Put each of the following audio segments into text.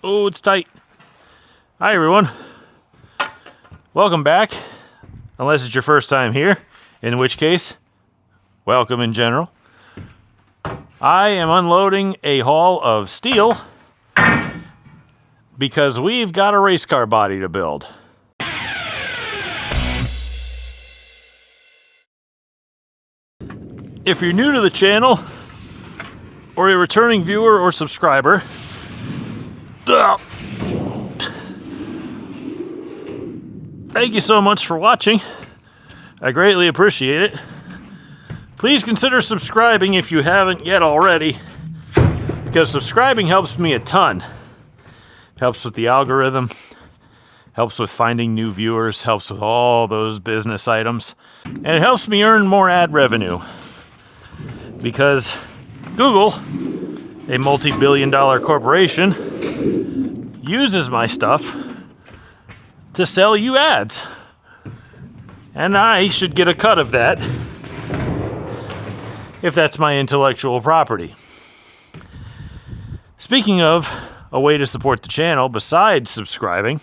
Oh, it's tight. Hi, everyone. Welcome back. Unless it's your first time here, in which case, welcome in general. I am unloading a haul of steel because we've got a race car body to build. If you're new to the channel, or a returning viewer or subscriber, thank you so much for watching. I greatly appreciate it. Please consider subscribing if you haven't yet already, because subscribing helps me a ton. Helps with the algorithm, helps with finding new viewers, helps with all those business items, and it helps me earn more ad revenue. Because Google, a multi-billion-dollar corporation, uses my stuff to sell you ads. And I should get a cut of that if that's my intellectual property. Speaking of a way to support the channel besides subscribing,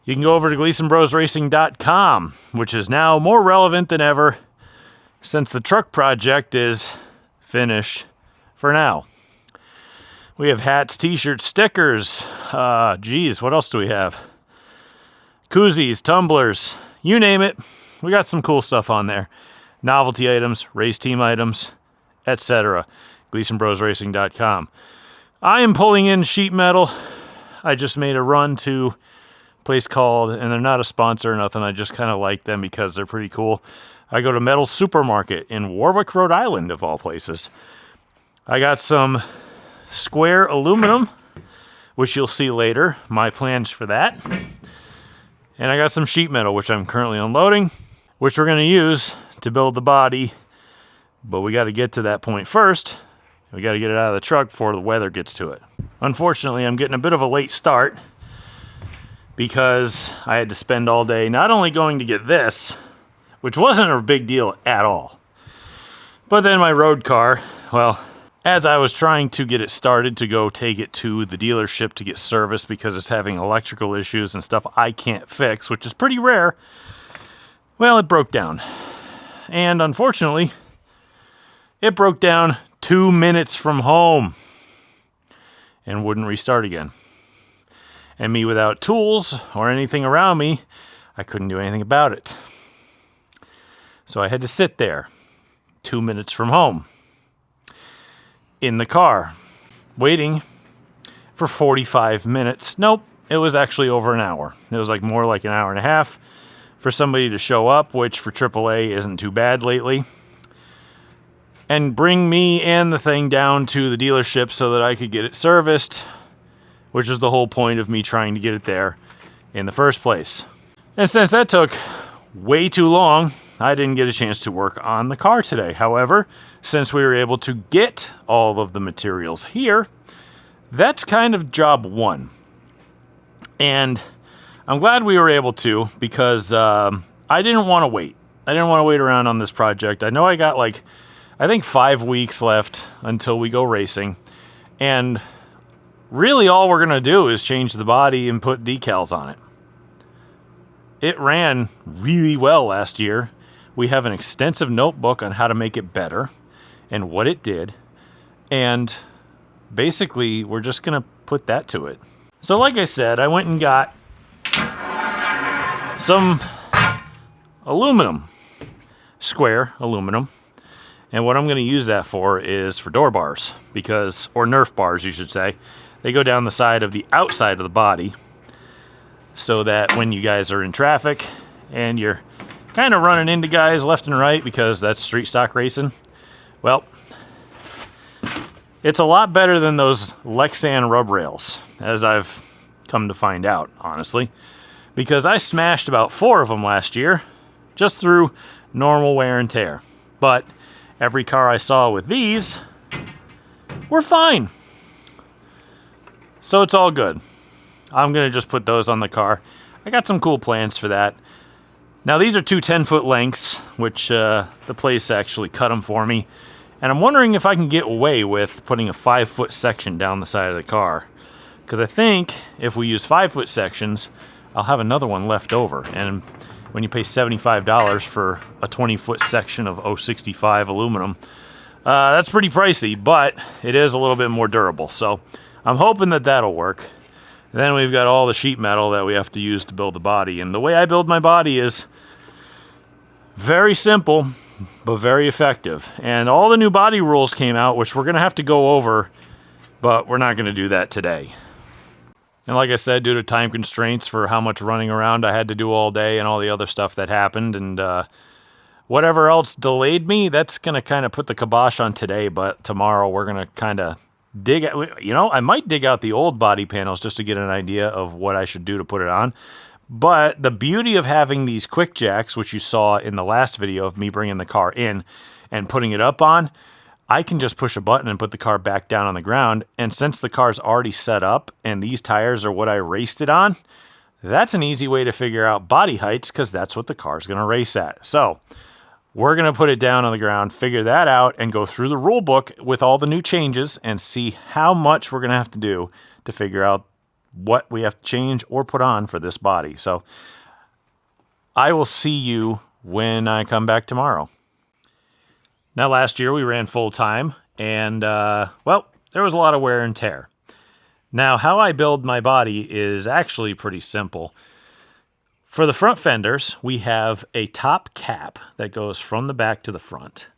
you can go over to GleasonBrosRacing.com, which is now more relevant than ever since the truck project is finished for now. We have hats, t-shirts, stickers, what else do we have? Koozies, tumblers, you name it. We got some cool stuff on there. Novelty items, race team items, etc. GleasonBrosRacing.com. I am pulling in sheet metal. I just made a run to a place called, and they're not a sponsor or nothing, I just kind of like them because they're pretty cool. I go to Metal Supermarket in Warwick, Rhode Island, of all places. I got some square aluminum, which you'll see later, my plans for that. And I got some sheet metal, which I'm currently unloading, which we're going to use to build the body. But we got to get to that point first. We got to get it out of the truck before the weather gets to it. Unfortunately, I'm getting a bit of a late start because I had to spend all day not only going to get this, which wasn't a big deal at all, but then my road car, well, as I was trying to get it started to go take it to the dealership to get serviced because it's having electrical issues and stuff I can't fix, which is pretty rare, well, it broke down. And unfortunately, it broke down 2 minutes from home and wouldn't restart again. And me without tools or anything around me, I couldn't do anything about it. So I had to sit there 2 minutes from home in the car waiting for 45 minutes. Nope, it was actually over an hour. It was more like an hour and a half for somebody to show up, which for AAA isn't too bad lately, and bring me and the thing down to the dealership so that I could get it serviced, which is the whole point of me trying to get it there in the first place. And since that took way too long, I didn't get a chance to work on the car today. However, since we were able to get all of the materials here, that's kind of job one. And I'm glad we were able to, because I didn't want to wait. I didn't want to wait around on this project. I know I got I think 5 weeks left until we go racing. And really all we're going to do is change the body and put decals on it. It ran really well last year. We have an extensive notebook on how to make it better and what it did. And basically, we're just going to put that to it. So like I said, I went and got some aluminum, square aluminum. And what I'm going to use that for is for door bars, or Nerf bars, you should say. They go down the side of the outside of the body so that when you guys are in traffic and you're kind of running into guys left and right, because that's street stock racing, well, it's a lot better than those Lexan rub rails, as I've come to find out, honestly, because I smashed about 4 of them last year just through normal wear and tear. But every car I saw with these were fine. So it's all good. I'm going to just put those on the car. I got some cool plans for that. Now these are two 10-foot lengths, which the place actually cut them for me. And I'm wondering if I can get away with putting a 5-foot section down the side of the car Because I think if we use 5-foot sections, I'll have another one left over. And when you pay $75 for a 20-foot section of 065 aluminum, that's pretty pricey, but it is a little bit more durable. So I'm hoping that that'll work. Then we've got all the sheet metal that we have to use to build the body. And the way I build my body is very simple, but very effective. And all the new body rules came out, which we're going to have to go over, but we're not going to do that today. And like I said, due to time constraints for how much running around I had to do all day and all the other stuff that happened, and whatever else delayed me, that's going to kind of put the kibosh on today. But tomorrow we're going to kind of dig at, I might dig out the old body panels just to get an idea of what I should do to put it on. But the beauty of having these quick jacks, which you saw in the last video of me bringing the car in and putting it up on, I can just push a button and put the car back down on the ground. And since the car's already set up and these tires are what I raced it on, that's an easy way to figure out body heights, because that's what the car's going to race at. So we're going to put it down on the ground, figure that out, and go through the rule book with all the new changes and see how much we're going to have to do to figure out what we have to change or put on for this body. So I will see you when I come back tomorrow. Now, last year we ran full time, and well, there was a lot of wear and tear. Now, how I build my body is actually pretty simple. For the front fenders, we have a top cap that goes from the back to the front.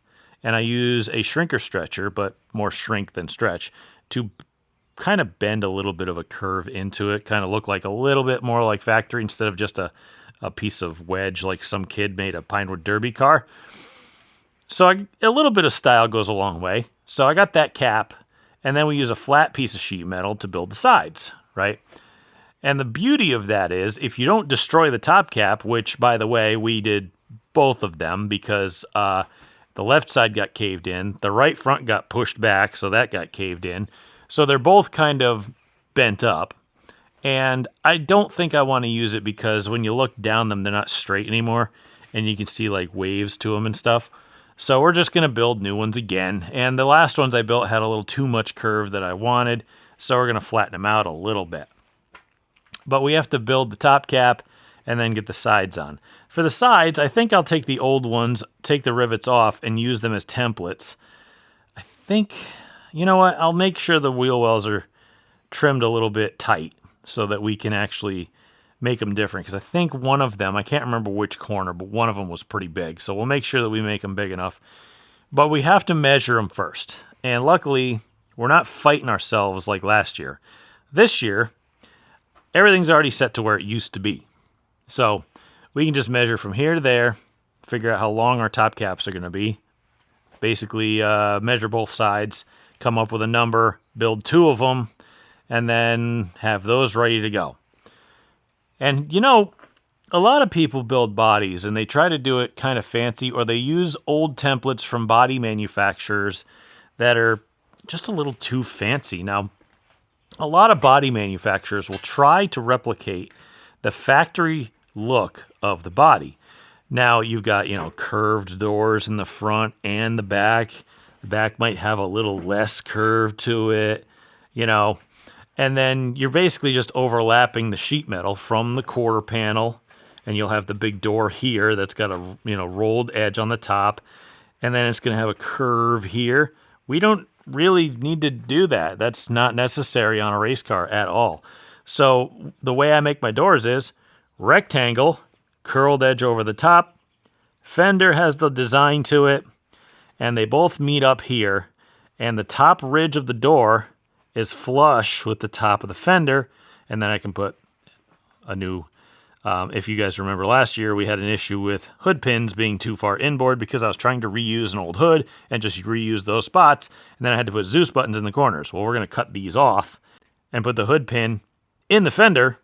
And I use a shrinker stretcher, but more shrink than stretch, to kind of bend a little bit of a curve into it, kind of look like a little bit more like factory instead of just a piece of wedge like some kid made a Pinewood Derby car. So a little bit of style goes a long way. So I got that cap, and then we use a flat piece of sheet metal to build the sides, right? And the beauty of that is, if you don't destroy the top cap, which, by the way, we did both of them because the left side got caved in, the right front got pushed back, so that got caved in. So they're both kind of bent up. And I don't think I want to use it because when you look down them, they're not straight anymore, and you can see like waves to them and stuff. So we're just going to build new ones again. And the last ones I built had a little too much curve that I wanted, so we're going to flatten them out a little bit. But we have to build the top cap and then get the sides on. For the sides, I think I'll take the old ones, take the rivets off, and use them as templates. I think, you know what, I'll make sure the wheel wells are trimmed a little bit tight so that we can actually make them different. Because I think one of them, I can't remember which corner, but one of them was pretty big. So we'll make sure that we make them big enough. But we have to measure them first. And luckily, we're not fighting ourselves like last year. This year, everything's already set to where it used to be. So we can just measure from here to there, figure out how long our top caps are going to be, basically measure both sides, come up with a number, build two of them, and then have those ready to go. And, a lot of people build bodies, and they try to do it kind of fancy, or they use old templates from body manufacturers that are just a little too fancy. Now, a lot of body manufacturers will try to replicate the factory look of the body. Now, you've got, curved doors in the front and the back. The back might have a little less curve to it, And then you're basically just overlapping the sheet metal from the quarter panel, and you'll have the big door here that's got a, rolled edge on the top, and then it's going to have a curve here. We don't really need to do that. That's not necessary on a race car at all. So the way I make my doors is rectangle, curled edge over the top. Fender has the design to it, and they both meet up here, and the top ridge of the door is flush with the top of the fender, and then I can put a new, if you guys remember last year, we had an issue with hood pins being too far inboard because I was trying to reuse an old hood and just reuse those spots, and then I had to put Zeus buttons in the corners. Well, we're going to cut these off and put the hood pin in the fender.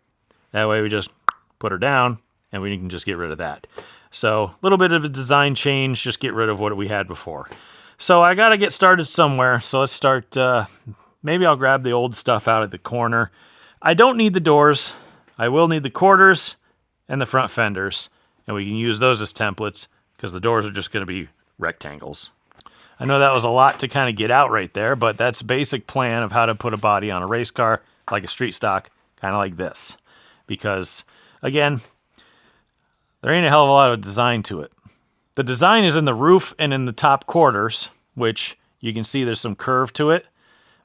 That way we just put her down, and we can just get rid of that. So a little bit of a design change, just get rid of what we had before. So I got to get started somewhere, so let's start. Maybe I'll grab the old stuff out at the corner. I don't need the doors. I will need the quarters and the front fenders, and we can use those as templates because the doors are just going to be rectangles. I know that was a lot to kind of get out right there, but that's basic plan of how to put a body on a race car. like a street stock, kind of like this. Because, again, there ain't a hell of a lot of design to it. The design is in the roof and in the top quarters, which you can see there's some curve to it.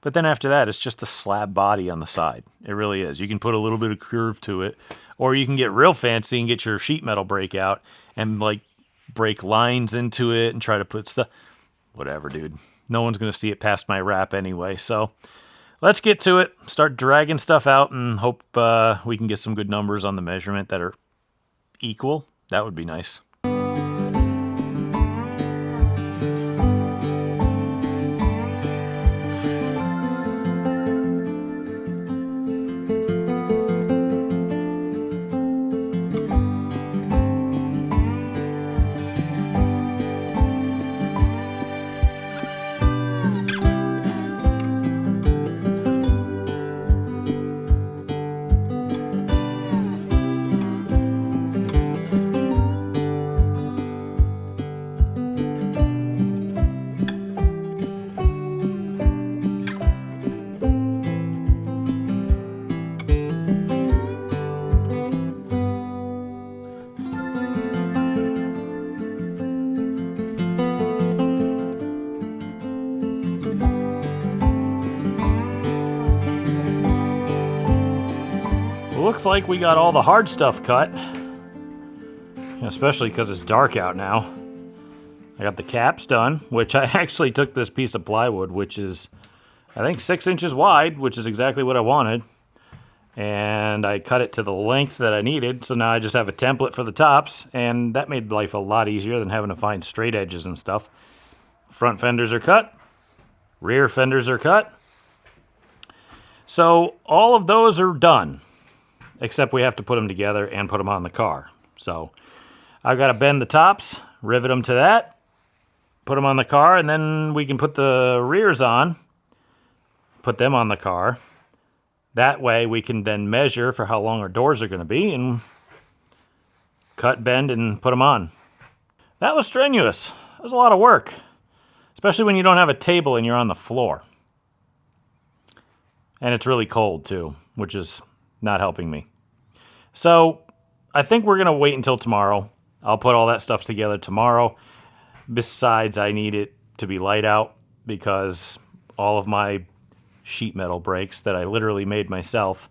But then after that, it's just a slab body on the side. It really is. You can put a little bit of curve to it. Or you can get real fancy and get your sheet metal brake out and, like, break lines into it and try to put stuff. Whatever, dude. No one's going to see it past my wrap anyway. So let's get to it. Start dragging stuff out and hope we can get some good numbers on the measurement that are equal. That would be nice. Looks like we got all the hard stuff cut, especially because it's dark out now. I got the caps done, which I actually took this piece of plywood, which is, I think, 6 inches wide, which is exactly what I wanted. And I cut it to the length that I needed, so now I just have a template for the tops, and that made life a lot easier than having to find straight edges and stuff. Front fenders are cut. Rear fenders are cut. So all of those are done, except we have to put them together and put them on the car. So I've got to bend the tops, rivet them to that, put them on the car, and then we can put the rears on, put them on the car. That way we can then measure for how long our doors are going to be and cut, bend, and put them on. That was strenuous. That was a lot of work, especially when you don't have a table and you're on the floor. And it's really cold too, which is not helping me. So I think we're going to wait until tomorrow. I'll put all that stuff together tomorrow. Besides, I need it to be light out because all of my sheet metal brakes that I literally made myself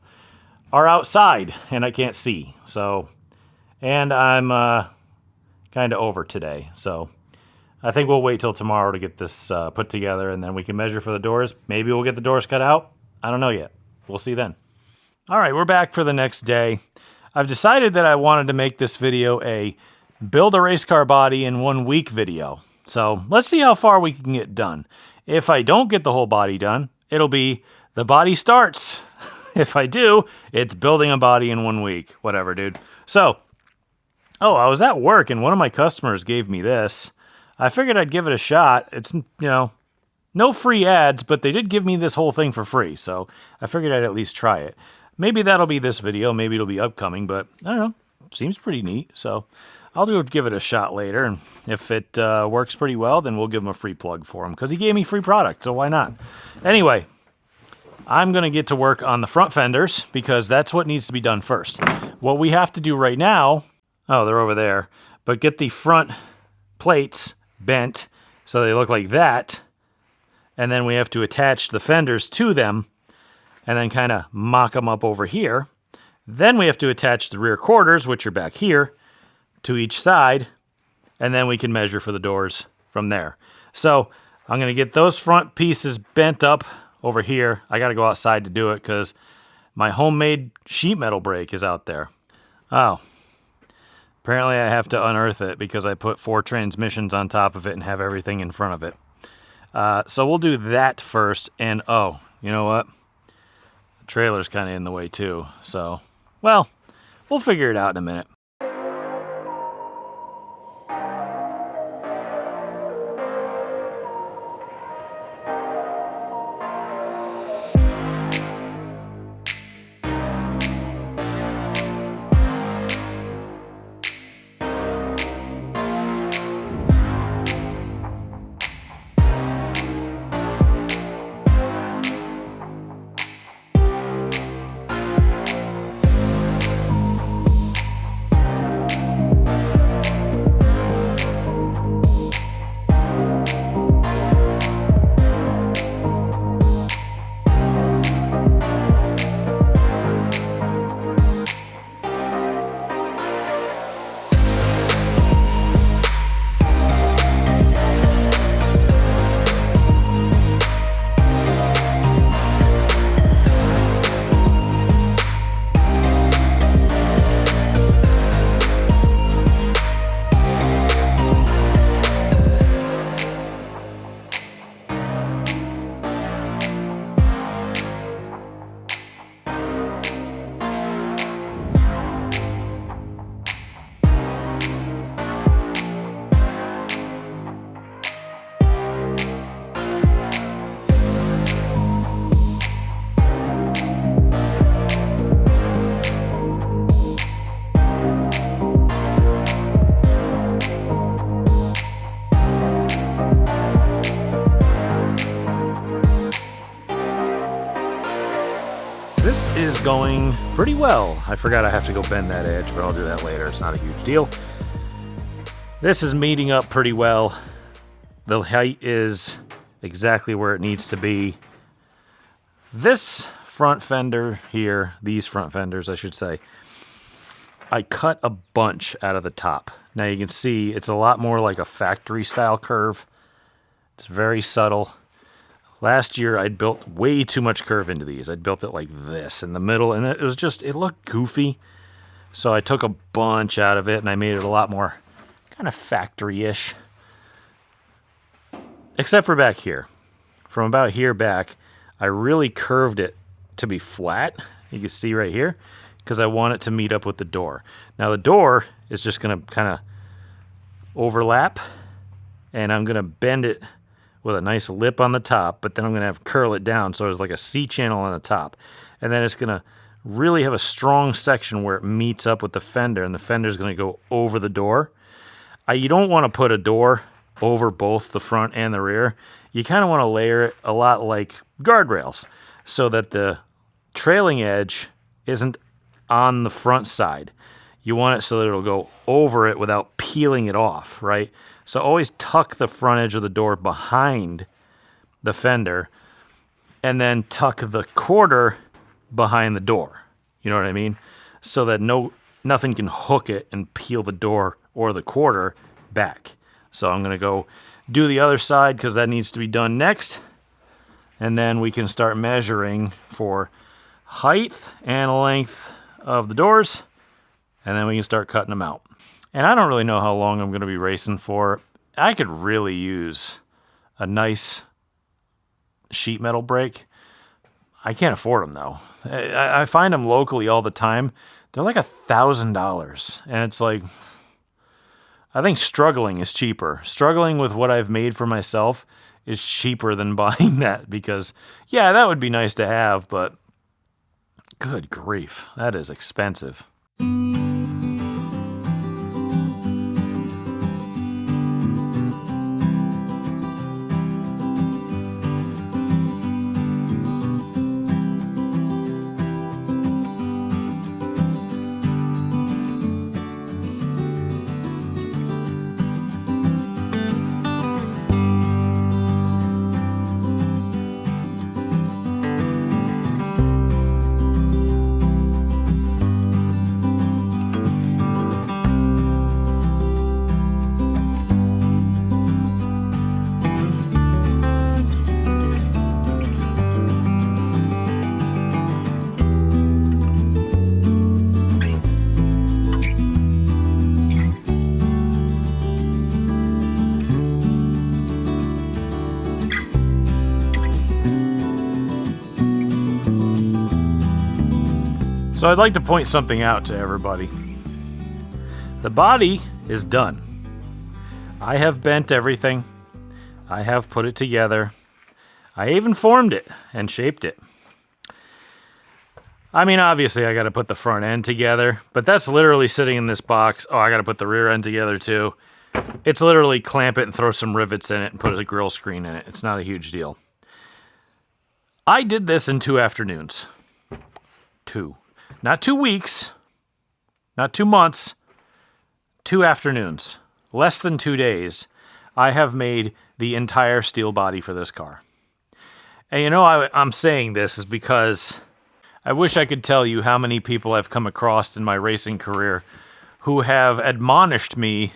are outside and I can't see. So, and I'm kind of over today. So I think we'll wait till tomorrow to get this put together and then we can measure for the doors. Maybe we'll get the doors cut out. I don't know yet. We'll see then. All right, we're back for the next day. I've decided that I wanted to make this video a build a race car body in 1 week video. So let's see how far we can get done. If I don't get the whole body done, it'll be the body starts. If I do, it's building a body in 1 week. Whatever, dude. So, I was at work and one of my customers gave me this. I figured I'd give it a shot. It's, no free ads, but they did give me this whole thing for free. So I figured I'd at least try it. Maybe that'll be this video. Maybe it'll be upcoming, but I don't know. Seems pretty neat. So I'll go give it a shot later. And if it works pretty well, then we'll give him a free plug for him because he gave me free product. So why not? Anyway, I'm going to get to work on the front fenders because that's what needs to be done first. What we have to do right now, they're over there, but get the front plates bent so they look like that. And then we have to attach the fenders to them and then kind of mock them up over here. Then we have to attach the rear quarters, which are back here, to each side. And then we can measure for the doors from there. So I'm going to get those front pieces bent up over here. I got to go outside to do it because my homemade sheet metal brake is out there. Oh, apparently I have to unearth it because I put 4 transmissions on top of it and have everything in front of it. So we'll do that first. And, you know what? The trailer's kind of in the way too. So, well, we'll figure it out in a minute. this is going pretty well. I forgot I have to go bend that edge, but I'll do that later. It's not a huge deal. This is meeting up pretty well. The height is exactly where it needs to be. This front fender here, these front fenders, I should say, I cut a bunch out of the top. Now you can see it's a lot more like a factory style curve. It's very subtle. Last year I'd built way too much curve into these. I'd built it like this in the middle, and it looked goofy. So I took a bunch out of it and I made it a lot more kind of factory-ish. Except for back here. From about here back, I really curved it to be flat. You can see right here, because I want it to meet up with the door. Now the door is just going to kind of overlap, and I'm going to bend it with a nice lip on the top, but then I'm going to curl it down so there's like a C channel on the top. And then it's going to really have a strong section where it meets up with the fender, and the fender is going to go over the door. You don't want to put a door over both the front and the rear. You kind of want to layer it a lot like guardrails so that the trailing edge isn't on the front side. You want it so that it'll go over it without peeling it off, right? So always tuck the front edge of the door behind the fender and then tuck the quarter behind the door. You know what I mean? So that nothing can hook it and peel the door or the quarter back. So I'm going to go do the other side because that needs to be done next. And then we can start measuring for height and length of the doors. And then we can start cutting them out. And I don't really know how long I'm going to be racing for. I could really use a nice sheet metal brake. I can't afford them, though. I find them locally all the time. They're like $1,000. And it's like, I think struggling is cheaper. Struggling with what I've made for myself is cheaper than buying that because, yeah, that would be nice to have, but good grief, that is expensive. So I'd like to point something out to everybody. The body is done. I have bent everything. I have put it together. I even formed it and shaped it. I mean, obviously I got to put the front end together, but that's literally sitting in this box. Oh, I got to put the rear end together too. It's literally clamp it and throw some rivets in it and put a grill screen in it. It's not a huge deal. I did this in 2 afternoons. 2. Not 2 weeks, not 2 months, 2 afternoons, less than 2 days, I have made the entire steel body for this car. And you know, I'm saying this is because I wish I could tell you how many people I've come across in my racing career who have admonished me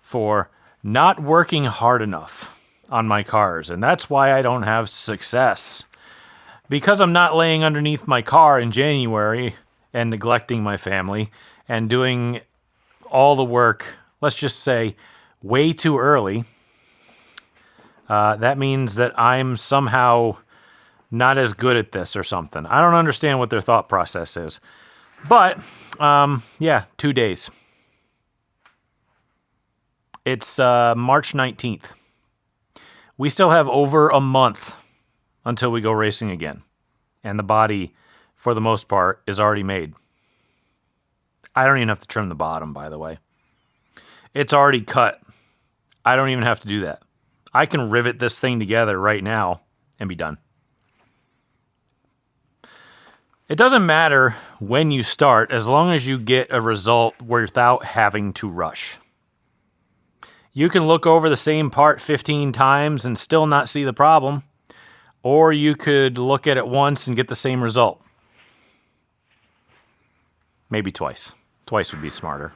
for not working hard enough on my cars. And that's why I don't have success. Because I'm not laying underneath my car in January and neglecting my family and doing all the work, let's just say, way too early, that means that I'm somehow not as good at this or something. I don't understand what their thought process is. But, yeah, 2 days. It's March 19th. We still have over a month until we go racing again. And the body, for the most part, is already made. I don't even have to trim the bottom, by the way. It's already cut. I don't even have to do that. I can rivet this thing together right now and be done. It doesn't matter when you start as long as you get a result without having to rush. You can look over the same part 15 times and still not see the problem, or you could look at it once and get the same result. Maybe twice. Twice would be smarter.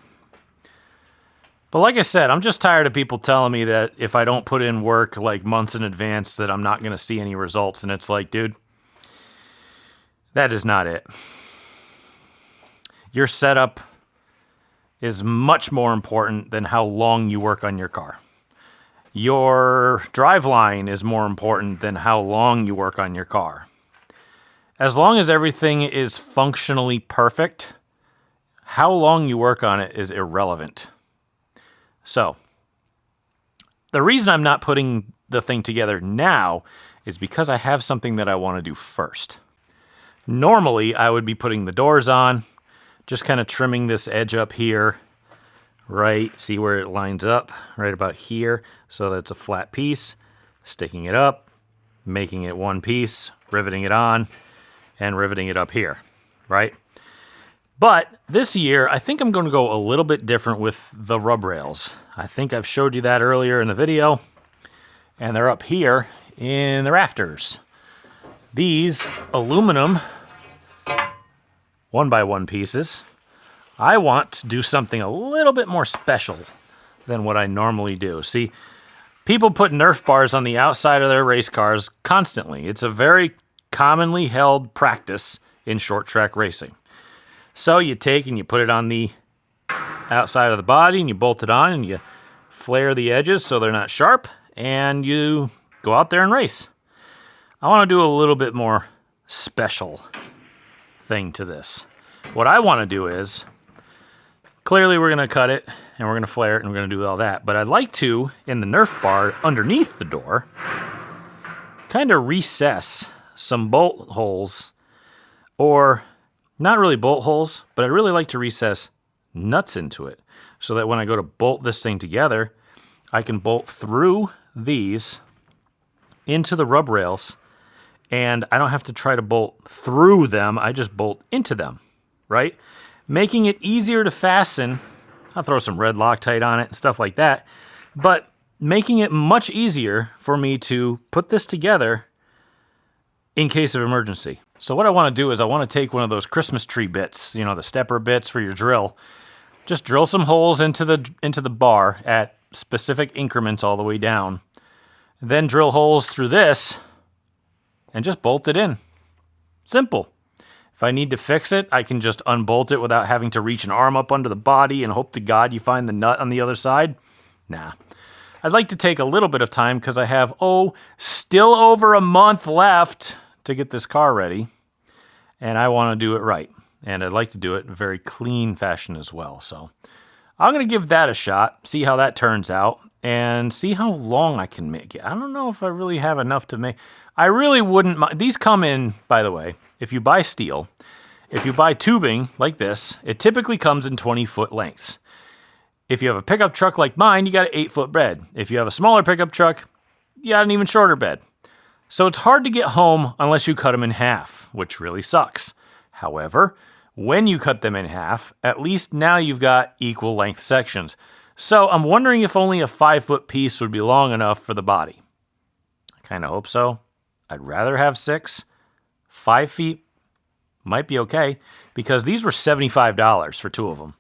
But like I said, I'm just tired of people telling me that if I don't put in work like months in advance that I'm not going to see any results. And it's like, dude, that is not it. Your setup is much more important than how long you work on your car. Your driveline is more important than how long you work on your car. As long as everything is functionally perfect, how long you work on it is irrelevant. So, the reason I'm not putting the thing together now is because I have something that I want to do first. Normally, I would be putting the doors on, just kind of trimming this edge up here, right? See where it lines up? Right about here. So that's a flat piece, sticking it up, making it one piece, riveting it on, and riveting it up here, right? But this year, I think I'm going to go a little bit different with the rub rails. I think I've showed you that earlier in the video, and they're up here in the rafters. These aluminum 1x1 pieces, I want to do something a little bit more special than what I normally do. See, people put Nerf bars on the outside of their race cars constantly. It's a very commonly held practice in short track racing. So you take and you put it on the outside of the body and you bolt it on and you flare the edges so they're not sharp and you go out there and race. I want to do a little bit more special thing to this. What I want to do is, clearly we're going to cut it and we're going to flare it and we're going to do all that, but I'd like to, in the Nerf bar underneath the door, kind of recess some bolt holes, or not really bolt holes, but I'd really like to recess nuts into it so that when I go to bolt this thing together, I can bolt through these into the rub rails and I don't have to try to bolt through them. I just bolt into them, right? Making it easier to fasten. I'll throw some red Loctite on it and stuff like that, but making it much easier for me to put this together in case of emergency. So what I want to do is I want to take one of those Christmas tree bits, you know, the stepper bits for your drill. Just drill some holes into the bar at specific increments all the way down. Then drill holes through this and just bolt it in. Simple. If I need to fix it, I can just unbolt it without having to reach an arm up under the body and hope to God you find the nut on the other side. Nah. I'd like to take a little bit of time because I have, still over a month left to get this car ready, and I want to do it right, and I'd like to do it in a very clean fashion as well. So I'm going to give that a shot, see how that turns out, and see how long I can make it. I don't know if I really have enough to make. I really wouldn't mind. These come in, by the way, if you buy steel, if you buy tubing like this, it typically comes in 20-foot lengths. If you have a pickup truck like mine, you got an 8-foot bed. If you have a smaller pickup truck, you got an even shorter bed. So it's hard to get home unless you cut them in half, which really sucks. However, when you cut them in half, at least now you've got equal length sections. So I'm wondering if only a 5-foot piece would be long enough for the body. I kind of hope so. I'd rather have 6. 5 feet might be okay, because these were $75 for 2 of them.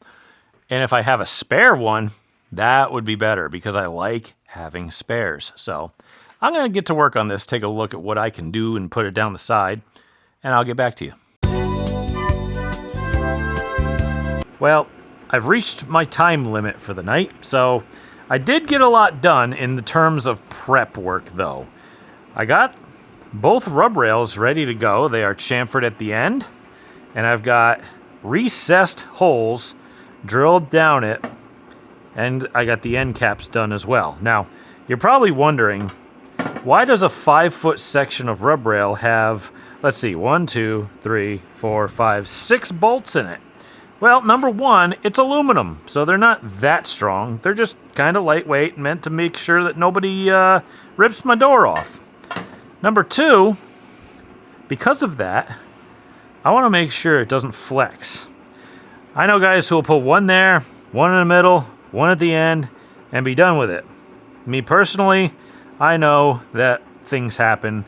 And if I have a spare one, that would be better because I like having spares. So I'm going to get to work on this, take a look at what I can do and put it down the side, and I'll get back to you. Well, I've reached my time limit for the night, so I did get a lot done in the terms of prep work, though. I got both rub rails ready to go. They are chamfered at the end, and I've got recessed holes drilled down it, and I got the end caps done as well. Now, you're probably wondering, why does a 5-foot section of rub rail have, let's see, 1, 2, 3, 4, 5, 6 bolts in it? Well, number one, it's aluminum, so they're not that strong. They're just kind of lightweight, meant to make sure that nobody rips my door off. Number two, because of that, I want to make sure it doesn't flex. I know guys who will put one there, one in the middle, one at the end, and be done with it. Me personally, I know that things happen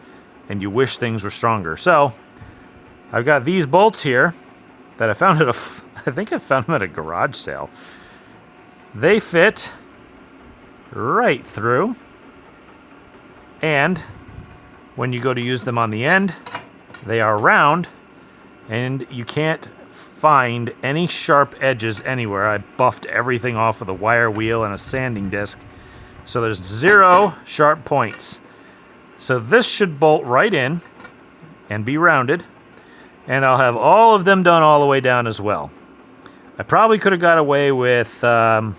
and you wish things were stronger. So, I've got these bolts here that I found I think I found them at a garage sale. They fit right through. And when you go to use them on the end, they are round and you can't find any sharp edges anywhere. I buffed everything off with a wire wheel and a sanding disc. So there's 0 sharp points. So this should bolt right in and be rounded. And I'll have all of them done all the way down as well. I probably could have got away with 4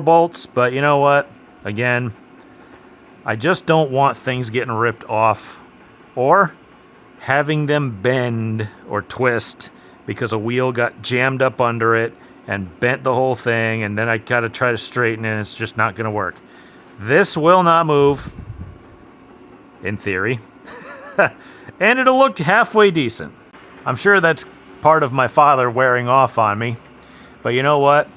bolts, but you know what? Again, I just don't want things getting ripped off or having them bend or twist because a wheel got jammed up under it and bent the whole thing, and then I got to try to straighten it, and it's just not going to work. This will not move, in theory. And it'll look halfway decent. I'm sure that's part of my father wearing off on me. But you know what?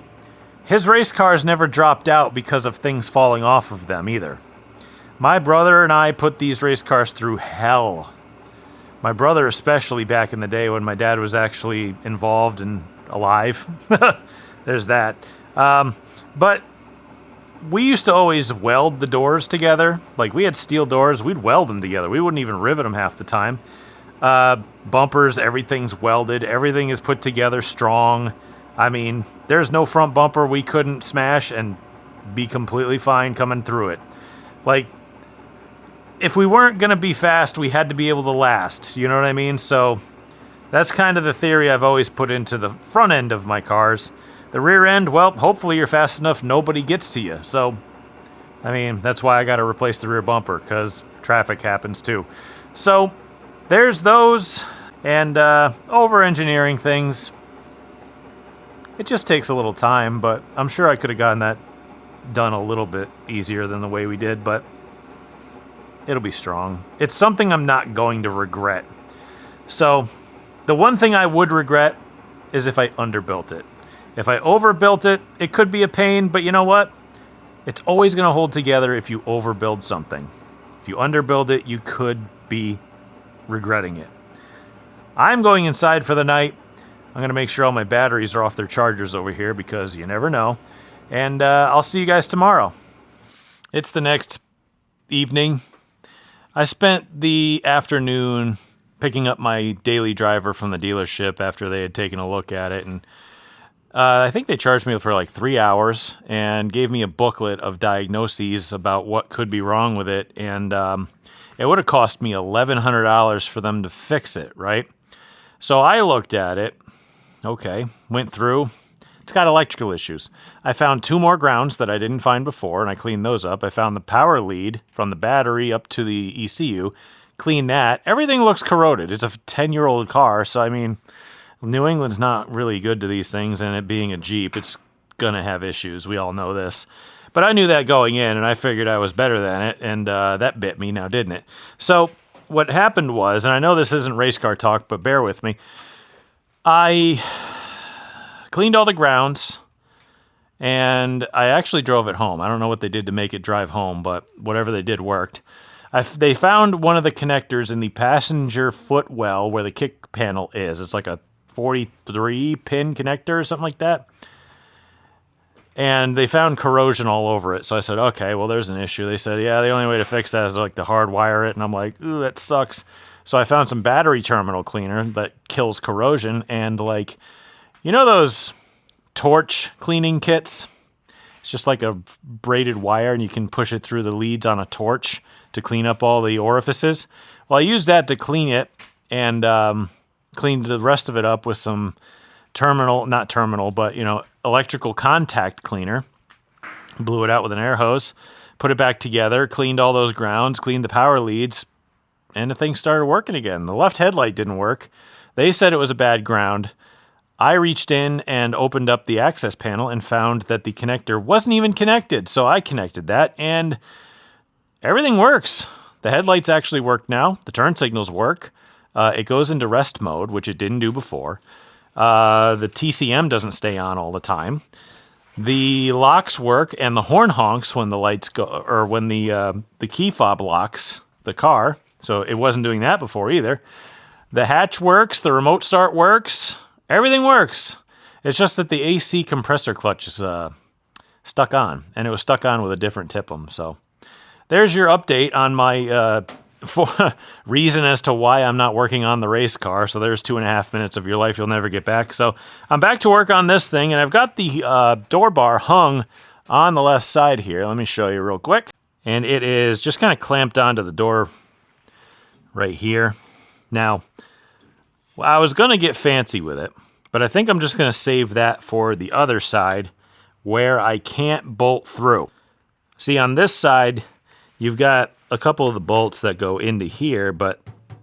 His race cars never dropped out because of things falling off of them either. My brother and I put these race cars through hell. My brother especially back in the day when my dad was actually involved and alive. There's that. But we used to always weld the doors together. Like, we had steel doors, we'd weld them together. We wouldn't even rivet them half the time. Bumpers, everything's welded. Everything is put together strong. I mean, there's no front bumper we couldn't smash and be completely fine coming through it. Like, if we weren't going to be fast, we had to be able to last. You know what I mean? So that's kind of the theory I've always put into the front end of my cars. The rear end, well, hopefully you're fast enough nobody gets to you. So, I mean, that's why I got to replace the rear bumper, because traffic happens too. So, there's those, and over-engineering things. It just takes a little time, but I'm sure I could have gotten that done a little bit easier than the way we did, but it'll be strong. It's something I'm not going to regret. So, the one thing I would regret is if I underbuilt it. If I overbuilt it, it could be a pain, but you know what? It's always going to hold together if you overbuild something. If you underbuild it, you could be regretting it. I'm going inside for the night. I'm going to make sure all my batteries are off their chargers over here because you never know. And I'll see you guys tomorrow. It's the next evening. I spent the afternoon picking up my daily driver from the dealership after they had taken a look at it, and I think they charged me for like 3 hours and gave me a booklet of diagnoses about what could be wrong with it, and it would have cost me $1,100 for them to fix it, right? So I looked at it, okay, went through. It's got electrical issues. I found 2 more grounds that I didn't find before, and I cleaned those up. I found the power lead from the battery up to the ECU, cleaned that. Everything looks corroded. It's a 10-year-old car, so I mean, New England's not really good to these things, and it being a Jeep, it's going to have issues. We all know this. But I knew that going in, and I figured I was better than it, and that bit me now, didn't it? So what happened was, and I know this isn't race car talk, but bear with me, I cleaned all the grounds, and I actually drove it home. I don't know what they did to make it drive home, but whatever they did worked. They found one of the connectors in the passenger footwell where the kick panel is. It's like a 43-pin connector or something like that. And they found corrosion all over it. So I said, okay, well, there's an issue. They said, yeah, the only way to fix that is like to hardwire it. And I'm like, ooh, that sucks. So I found some battery terminal cleaner that kills corrosion. And like, you know those torch cleaning kits? It's just like a braided wire and you can push it through the leads on a torch to clean up all the orifices. Well, I used that to clean it and cleaned the rest of it up with some electrical contact cleaner. Blew it out with an air hose, put it back together, cleaned all those grounds, cleaned the power leads, and the thing started working again. The left headlight didn't work. They said it was a bad ground. I reached in and opened up the access panel and found that the connector wasn't even connected. So I connected that and everything works. The headlights actually work now. The turn signals work. It goes into rest mode, which it didn't do before. The TCM doesn't stay on all the time. The locks work and the horn honks when the lights go, or when the key fob locks the car. So it wasn't doing that before either. The hatch works, the remote start works, everything works. It's just that the AC compressor clutch is stuck on, and it was stuck on with a different TIPM. So there's your update on my reason as to why I'm not working on the race car. So there's 2.5 minutes of your life you'll never get back. So I'm back to work on this thing, and I've got the door bar hung on the left side here. Let me show you real quick. And it is just kind of clamped onto the door right here. Now, I was going to get fancy with it, but I think I'm just going to save that for the other side where I can't bolt through. See, on this side, you've got a couple of the bolts that go into here, but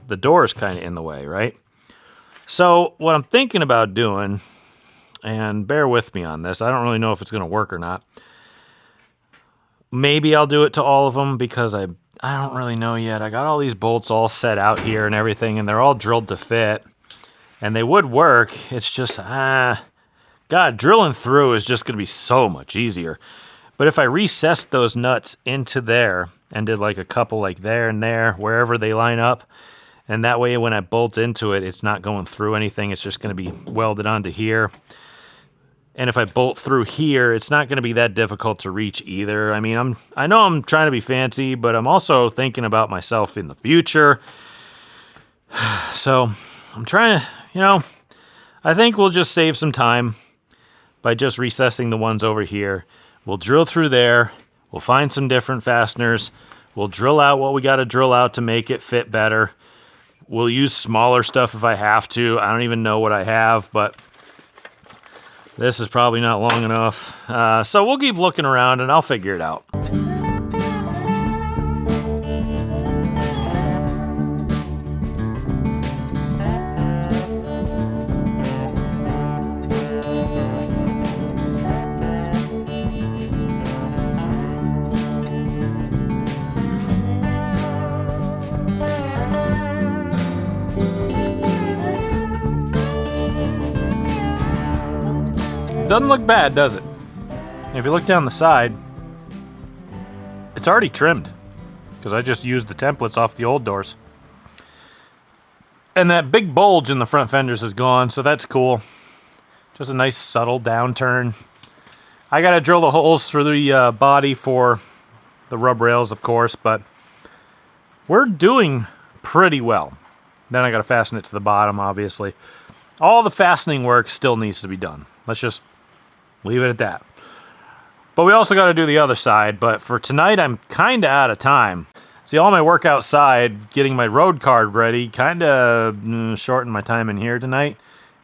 the door is kind of in the way, right? So what I'm thinking about doing, and bear with me on this, I don't really know if it's going to work or not. Maybe I'll do it to all of them because I don't really know yet. I got all these bolts all set out here and everything, and they're all drilled to fit. And they would work. It's just, God, drilling through is just going to be so much easier. But if I recessed those nuts into there and did like a couple like there and there, wherever they line up, and that way when I bolt into it, it's not going through anything. It's just going to be welded onto here. And if I bolt through here, it's not going to be that difficult to reach either. I mean, I know I'm trying to be fancy, but I'm also thinking about myself in the future. So I'm trying to, I think we'll just save some time by just recessing the ones over here. We'll drill through there. We'll find some different fasteners. We'll drill out what we got to drill out to make it fit better. We'll use smaller stuff if I have to. I don't even know what I have, but this is probably not long enough. So we'll keep looking around and I'll figure it out. Doesn't look bad, does it? If you look down the side, it's already trimmed because I just used the templates off the old doors. And that big bulge in the front fenders is gone, so that's cool. Just a nice subtle downturn. I got to drill the holes through the body for the rub rails, of course, but we're doing pretty well. Then I got to fasten it to the bottom, obviously. All the fastening work still needs to be done. Let's just leave it at that. But we also got to do the other side. But for tonight, I'm kind of out of time. See, all my work outside, getting my road card ready, kind of shortened my time in here tonight.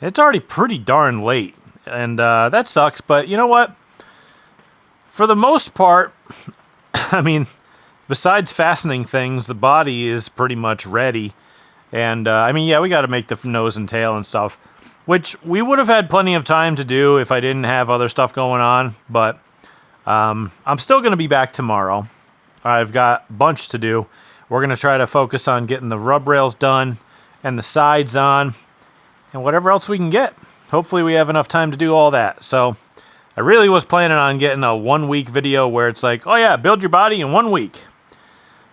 It's already pretty darn late. And that sucks. But you know what? For the most part, I mean, besides fastening things, the body is pretty much ready. And, I mean, yeah, we got to make the nose and tail and stuff, which we would have had plenty of time to do if I didn't have other stuff going on. But I'm still going to be back tomorrow. I've got a bunch to do. We're going to try to focus on getting the rub rails done and the sides on and whatever else we can get. Hopefully we have enough time to do all that. So I really was planning on getting a 1-week video where it's like, oh yeah, build your body in 1 week.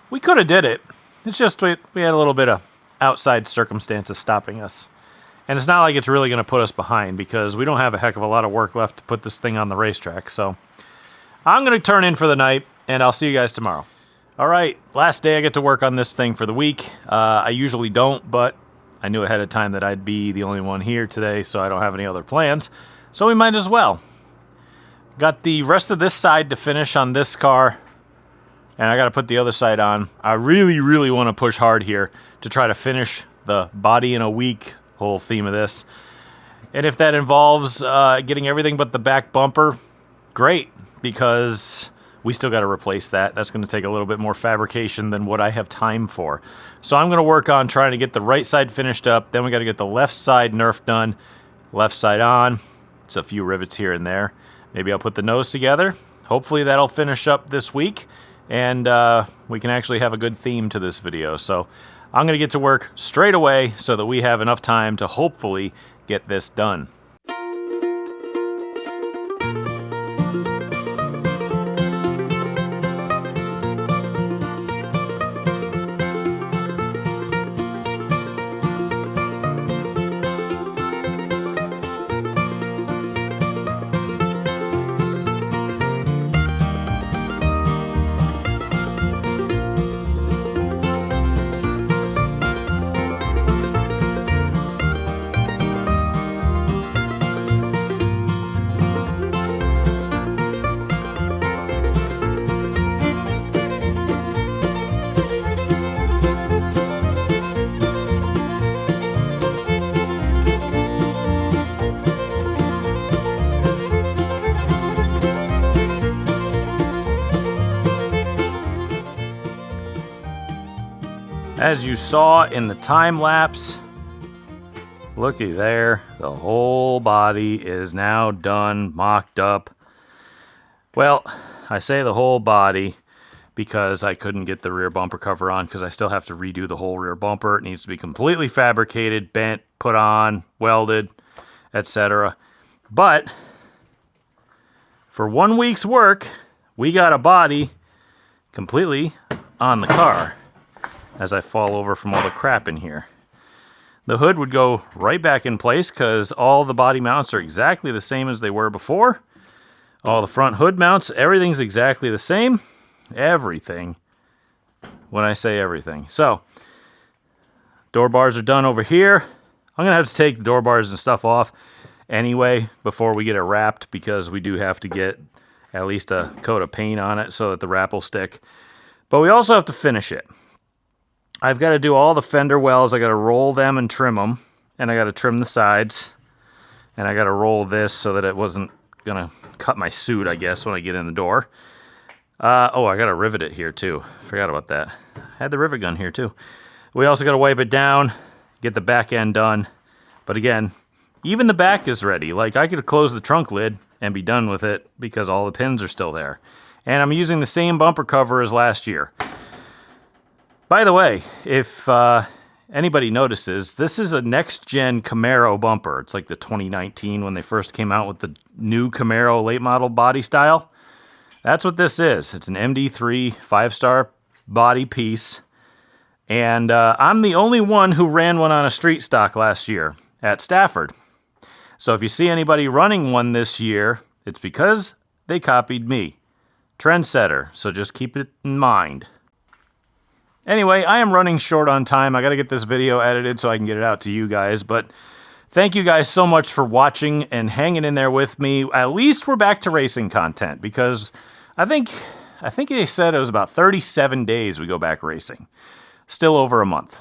We could have did it. It's just we had a little bit of outside circumstances stopping us. And it's not like it's really going to put us behind because we don't have a heck of a lot of work left to put this thing on the racetrack. So I'm going to turn in for the night, and I'll see you guys tomorrow. All right, last day I get to work on this thing for the week. I usually don't, but I knew ahead of time that I'd be the only one here today, so I don't have any other plans. So we might as well. Got the rest of this side to finish on this car, and I got to put the other side on. I really, really want to push hard here to try to finish the body in a week whole theme of this. And if that involves getting everything but the back bumper, great, because we still got to replace that. That's going to take a little bit more fabrication than what I have time for. So I'm going to work on trying to get the right side finished up. Then we got to get the left side nerf done. Left side on. It's a few rivets here and there. Maybe I'll put the nose together. Hopefully that'll finish up this week. And we can actually have a good theme to this video. So I'm going to get to work straight away so that we have enough time to hopefully get this done. As you saw in the time lapse, looky there, the whole body is now done, mocked up. Well, I say the whole body because I couldn't get the rear bumper cover on because I still have to redo the whole rear bumper. It needs to be completely fabricated, bent, put on, welded, etc. But for 1 week's work, we got a body completely on the car. As I fall over from all the crap in here. The hood would go right back in place because all the body mounts are exactly the same as they were before. All the front hood mounts, everything's exactly the same. Everything. When I say everything. So, door bars are done over here. I'm going to have to take the door bars and stuff off anyway before we get it wrapped because we do have to get at least a coat of paint on it so that the wrap will stick. But we also have to finish it. I've got to do all the fender wells. I got to roll them and trim them. And I got to trim the sides. And I got to roll this so that it wasn't going to cut my suit, I guess, when I get in the door. Oh, I got to rivet it here, too. Forgot about that. I had the rivet gun here, too. We also got to wipe it down, get the back end done. But again, even the back is ready. Like, I could close the trunk lid and be done with it because all the pins are still there. And I'm using the same bumper cover as last year. By the way, if anybody notices, this is a next-gen Camaro bumper. It's like the 2019 when they first came out with the new Camaro late model body style. That's what this is. It's an MD3 5-star body piece. And I'm the only one who ran one on a street stock last year at Stafford. So if you see anybody running one this year, it's because they copied me. Trendsetter, so just keep it in mind. Anyway, I am running short on time. I got to get this video edited so I can get it out to you guys. But thank you guys so much for watching and hanging in there with me. At least we're back to racing content because I think they said it was about 37 days we go back racing. Still over a month.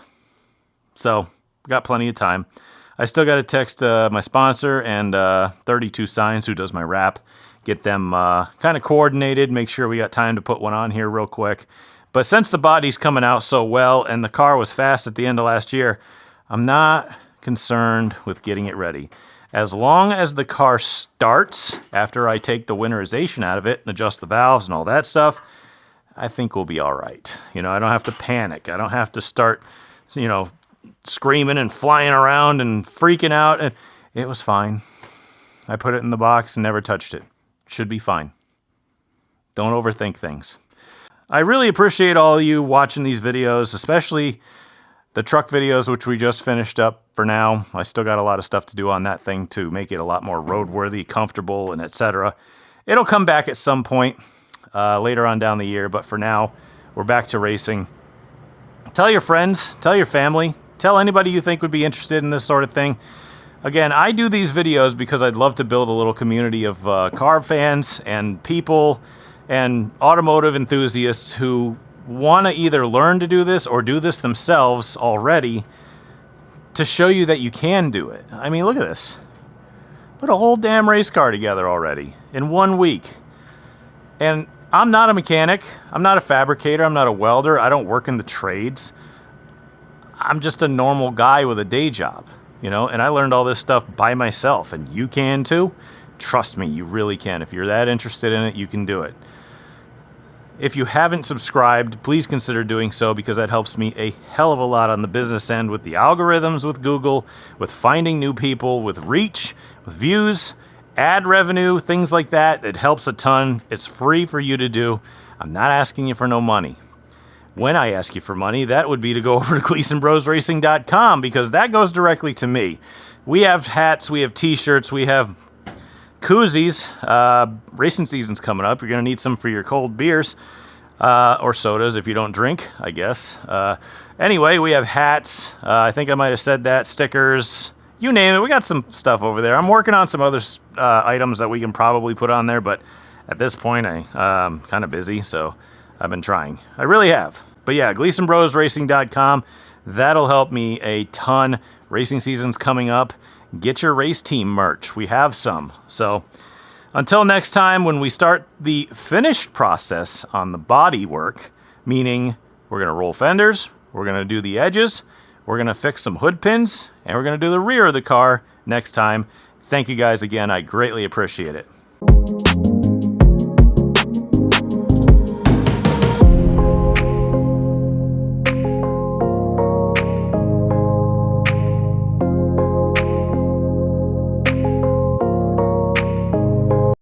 So, got plenty of time. I still got to text my sponsor and 32 Signs who does my wrap. Get them kind of coordinated. Make sure we got time to put one on here real quick. But since the body's coming out so well and the car was fast at the end of last year, I'm not concerned with getting it ready. As long as the car starts after I take the winterization out of it and adjust the valves and all that stuff, I think we'll be all right. You know, I don't have to panic. I don't have to start, screaming and flying around and freaking out. And it was fine. I put it in the box and never touched it. Should be fine. Don't overthink things. I really appreciate all of you watching these videos, especially the truck videos, which we just finished up for now. I still got a lot of stuff to do on that thing to make it a lot more roadworthy, comfortable, and etc. It'll come back at some point later on down the year, but for now, we're back to racing. Tell your friends, tell your family, tell anybody you think would be interested in this sort of thing. Again, I do these videos because I'd love to build a little community of car fans and people and automotive enthusiasts who want to either learn to do this or do this themselves already to show you that you can do it. I mean, look at this. Put a whole damn race car together already in 1 week. And I'm not a mechanic. I'm not a fabricator. I'm not a welder. I don't work in the trades. I'm just a normal guy with a day job, and I learned all this stuff by myself, and you can too. Trust me, you really can. If you're that interested in it, you can do it. If you haven't subscribed, please consider doing so, because that helps me a hell of a lot on the business end with the algorithms, with Google, with finding new people, with reach, with views, ad revenue, things like that. It helps a ton. It's free for you to do. I'm not asking you for no money. When I ask you for money, that would be to go over to GleasonBrosRacing.com, because that goes directly to me. We have hats, we have t-shirts, we have koozies. Racing season's coming up. You're going to need some for your cold beers, or sodas if you don't drink, I guess. Anyway, we have hats. I think I might have said that. Stickers. You name it. We got some stuff over there. I'm working on some other items that we can probably put on there, but at this point, I'm kind of busy, so I've been trying. I really have. But yeah, GleasonBrosRacing.com. That'll help me a ton. Racing season's coming up. Get your race team merch. We have some. So until next time, when we start the finished process on the body work, meaning we're going to roll fenders, we're going to do the edges, we're going to fix some hood pins, and we're going to do the rear of the car next time. Thank you guys again. I greatly appreciate it.